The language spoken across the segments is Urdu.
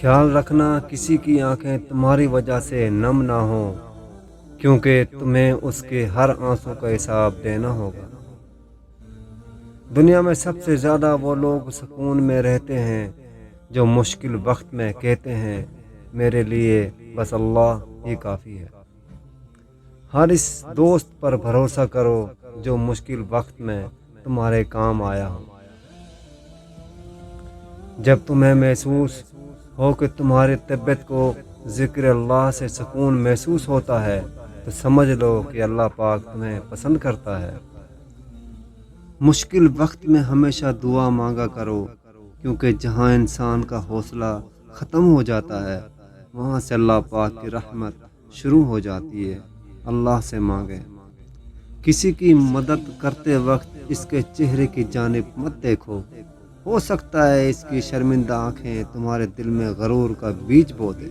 خیال رکھنا کسی کی آنکھیں تمہاری وجہ سے نم نہ ہوں، کیونکہ تمہیں اس کے ہر آنسو کا حساب دینا ہوگا۔ دنیا میں سب سے زیادہ وہ لوگ سکون میں رہتے ہیں جو مشکل وقت میں کہتے ہیں میرے لیے بس اللہ ہی کافی ہے۔ ہر اس دوست پر بھروسہ کرو جو مشکل وقت میں تمہارے کام آیا ہو۔ جب تمہیں محسوس ہو کہ تمہاری طبیعت کو ذکر اللہ سے سکون محسوس ہوتا ہے تو سمجھ لو کہ اللہ پاک تمہیں پسند کرتا ہے۔ مشکل وقت میں ہمیشہ دعا مانگا کرو، کیونکہ جہاں انسان کا حوصلہ ختم ہو جاتا ہے وہاں سے اللہ پاک کی رحمت شروع ہو جاتی ہے۔ اللہ سے مانگیں۔ کسی کی مدد کرتے وقت اس کے چہرے کی جانب مت دیکھو، ہو سکتا ہے اس کی شرمندہ آنکھیں تمہارے دل میں غرور کا بیج بو دے۔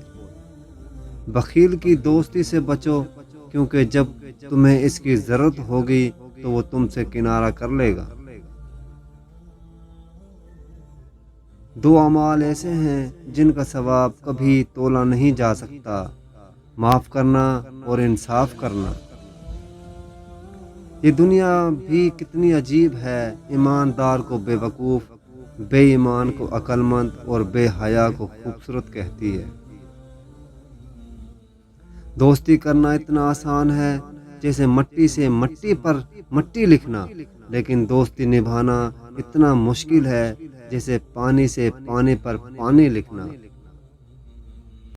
بخیل کی دوستی سے بچو، کیونکہ جب تمہیں اس کی ضرورت ہوگی تو وہ تم سے کنارہ کر لے گا۔ دو اعمال ایسے ہیں جن کا ثواب کبھی تولا نہیں جا سکتا، معاف کرنا اور انصاف کرنا۔ یہ دنیا بھی کتنی عجیب ہے، ایماندار کو بے وقوف، بے ایمان کو عقل مند اور بے حیا کو خوبصورت کہتی ہے۔ دوستی کرنا اتنا آسان ہے جیسے مٹی سے مٹی پر مٹی لکھنا، لیکن دوستی نبھانا اتنا مشکل ہے جیسے پانی سے پانی پر پانی لکھنا۔